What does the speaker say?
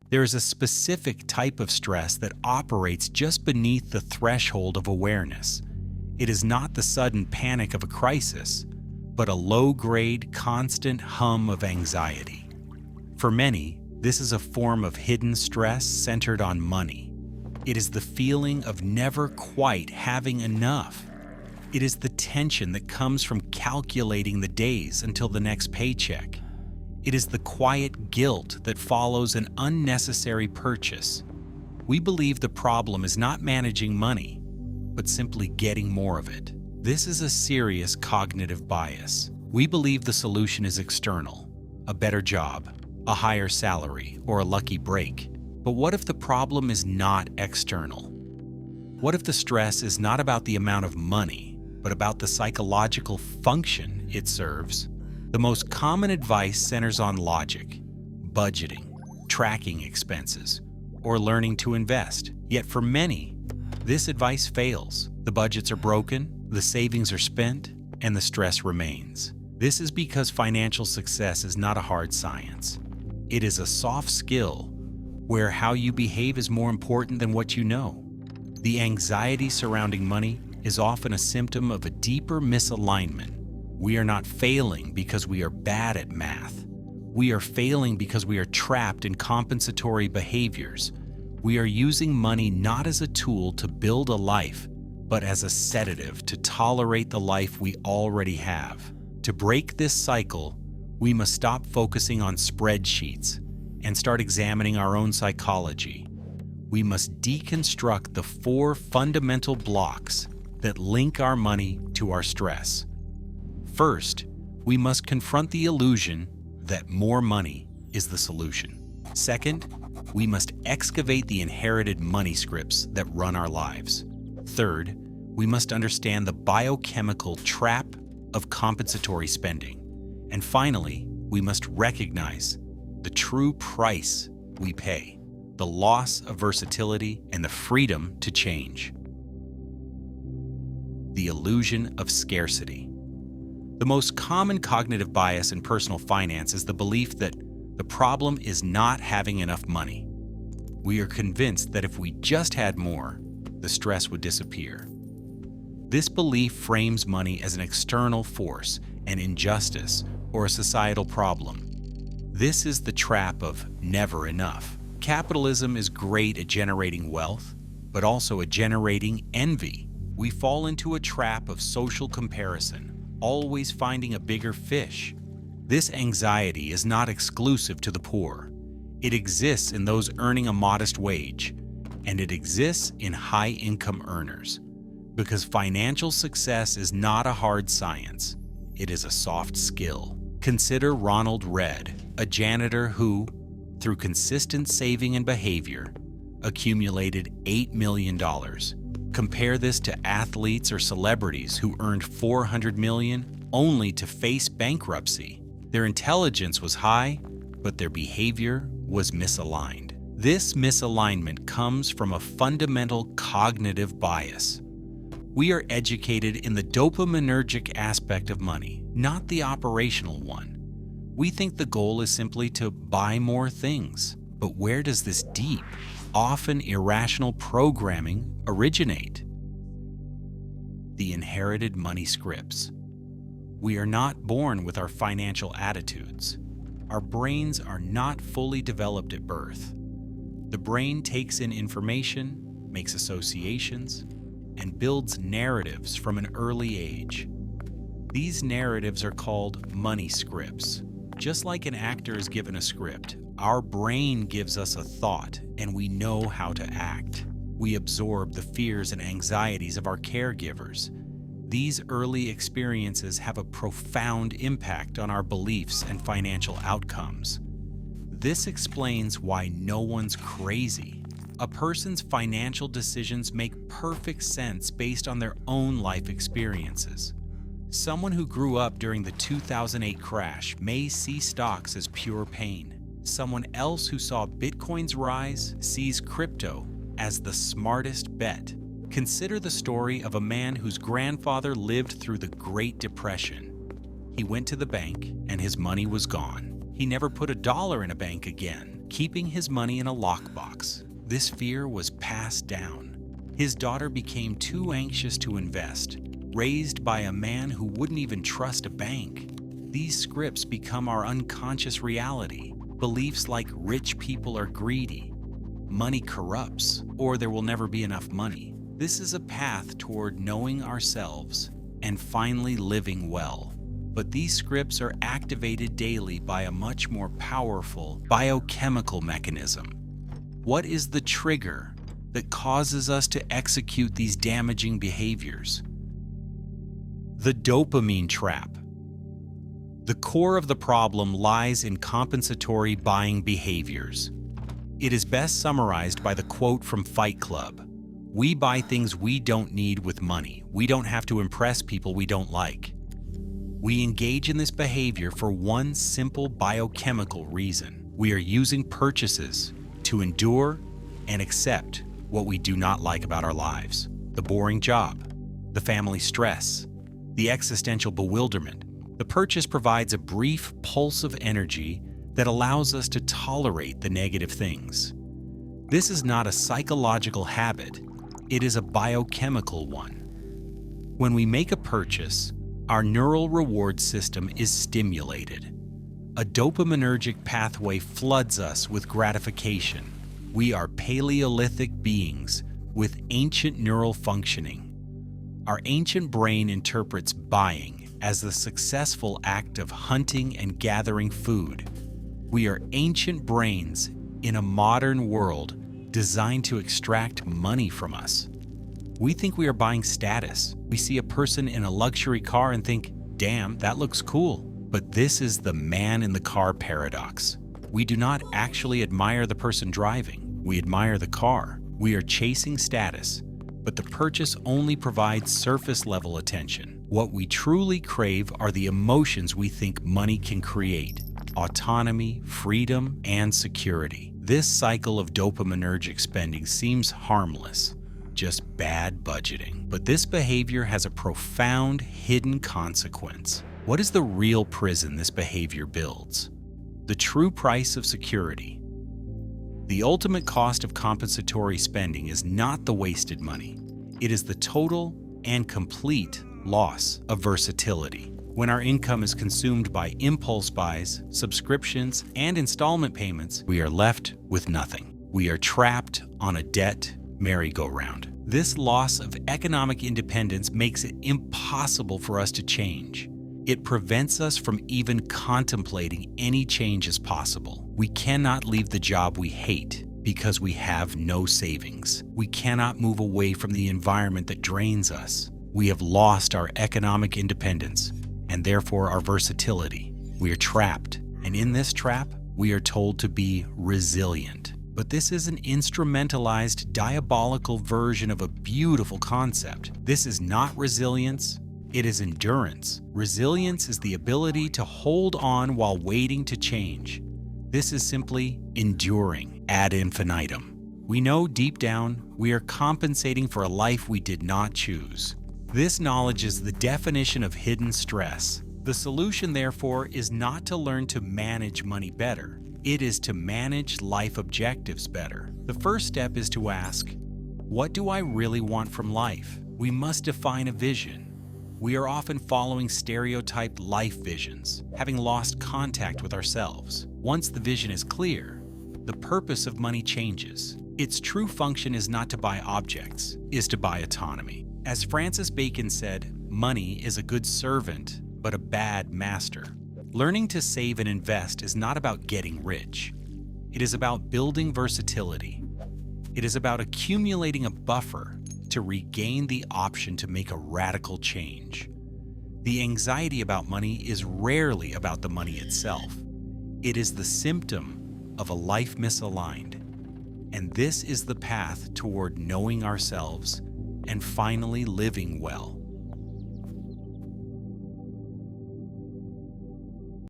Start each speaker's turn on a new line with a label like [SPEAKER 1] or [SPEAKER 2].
[SPEAKER 1] There is a specific type of stress that operates just beneath the threshold of awareness. It is not the sudden panic of a crisis, but a low-grade, constant hum of anxiety. For many, this is a form of hidden stress centered on money. It is the feeling of never quite having enough. It is the tension that comes from calculating the days until the next paycheck. It is the quiet guilt that follows an unnecessary purchase. We believe the problem is not managing money, but simply getting more of it. This is a serious cognitive bias. We believe the solution is external, a better job, a higher salary, or a lucky break. But what if the problem is not external? What if the stress is not about the amount of money, but about the psychological function it serves? The most common advice centers on logic, budgeting, tracking expenses, or learning to invest. Yet for many, this advice fails. The budgets are broken, the savings are spent, and the stress remains. This is because financial success is not a hard science. It is a soft skill where how you behave is more important than what you know. The anxiety surrounding money is often a symptom of a deeper misalignment. We are not failing because we are bad at math. We are failing because we are trapped in compensatory behaviors. We are using money not as a tool to build a life, but as a sedative to tolerate the life we already have. To break this cycle, we must stop focusing on spreadsheets and start examining our own psychology. We must deconstruct the 4 fundamental blocks that link our money to our stress. First, we must confront the illusion that more money is the solution. Second, we must excavate the inherited money scripts that run our lives. Third, we must understand the biochemical trap of compensatory spending. And finally, we must recognize the true price we pay, the loss of versatility and the freedom to change. The illusion of scarcity. The most common cognitive bias in personal finance is the belief that the problem is not having enough money. We are convinced that if we just had more, the stress would disappear. This belief frames money as an external force, an injustice, or a societal problem. This is the trap of never enough. Capitalism is great at generating wealth, but also at generating envy. We fall into a trap of social comparison, always finding a bigger fish. This anxiety is not exclusive to the poor. It exists in those earning a modest wage, and it exists in high-income earners. Because financial success is not a hard science, it is a soft skill. Consider Ronald Read, a janitor who, through consistent saving and behavior, accumulated $8 million. Compare this to athletes or celebrities who earned $400 million only to face bankruptcy. Their intelligence was high, but their behavior was misaligned. This misalignment comes from a fundamental cognitive bias. We are educated in the dopaminergic aspect of money, not the operational one. We think the goal is simply to buy more things. But where does this deep, often irrational programming originate? The inherited money scripts. We are not born with our financial attitudes. Our brains are not fully developed at birth. The brain takes in information, makes associations, and builds narratives from an early age. These narratives are called money scripts. Just like an actor is given a script, our brain gives us a thought and we know how to act. We absorb the fears and anxieties of our caregivers. These early experiences have a profound impact on our beliefs and financial outcomes. This explains why no one's crazy. A person's financial decisions make perfect sense based on their own life experiences. Someone who grew up during the 2008 crash may see stocks as pure pain. Someone else who saw Bitcoin's rise sees crypto as the smartest bet. Consider the story of a man whose grandfather lived through the Great Depression. He went to the bank and his money was gone. He never put $1 in a bank again. keeping his money in a lockbox. This fear was passed down. His daughter became too anxious to invest, raised by a man who wouldn't even trust a bank. These scripts become our unconscious reality. Beliefs like rich people are greedy, money corrupts, or there will never be enough money. This is a path toward knowing ourselves and finally living well. But these scripts are activated daily by a much more powerful biochemical mechanism. What is the trigger that causes us to execute these damaging behaviors? The dopamine trap. The core of the problem lies in compensatory buying behaviors. It is best summarized by the quote from Fight Club: "We buy things we don't need with money. We don't have to impress people we don't like." We engage in this behavior for one simple biochemical reason. We are using purchases to endure and accept what we do not like about our lives. The boring job, the family stress, the existential bewilderment. The purchase provides a brief pulse of energy that allows us to tolerate the negative things. This is not a psychological habit, it is a biochemical one. When we make a purchase, our neural reward system is stimulated. A dopaminergic pathway floods us with gratification. We are Paleolithic beings with ancient neural functioning. Our ancient brain interprets buying as the successful act of hunting and gathering food. We are ancient brains in a modern world designed to extract money from us. We think we are buying status. We see a person in a luxury car and think, "Damn, that looks cool." But this is the man in the car paradox. We do not actually admire the person driving. We admire the car. We are chasing status, but the purchase only provides surface-level attention. What we truly crave are the emotions we think money can create: autonomy, freedom, and security. This cycle of dopaminergic spending seems harmless, just bad budgeting. But this behavior has a profound hidden consequence. What is the real prison this behavior builds? The true price of security. The ultimate cost of compensatory spending is not the wasted money. It is the total and complete loss of versatility. When our income is consumed by impulse buys, subscriptions, and installment payments, we are left with nothing. We are trapped on a debt merry-go-round. This loss of economic independence makes it impossible for us to change. It prevents us from even contemplating any change as possible. We cannot leave the job we hate because we have no savings. We cannot move away from the environment that drains us. We have lost our economic independence and therefore our versatility. We are trapped, and in this trap, we are told to be resilient. But this is an instrumentalized, diabolical version of a beautiful concept. This is not resilience, it is endurance. Resilience is the ability to hold on while waiting to change. This is simply enduring ad infinitum. We know deep down we are compensating for a life we did not choose. This knowledge is the definition of hidden stress. The solution, therefore, is not to learn to manage money better. It is to manage life objectives better. The first step is to ask, what do I really want from life? We must define a vision. We are often following stereotyped life visions, having lost contact with ourselves. Once the vision is clear, the purpose of money changes. Its true function is not to buy objects, is to buy autonomy. As Francis Bacon said, money is a good servant, but a bad master. Learning to save and invest is not about getting rich. It is about building versatility. It is about accumulating a buffer to regain the option to make a radical change. The anxiety about money is rarely about the money itself. It is the symptom of a life misaligned. And this is the path toward knowing ourselves and finally living well.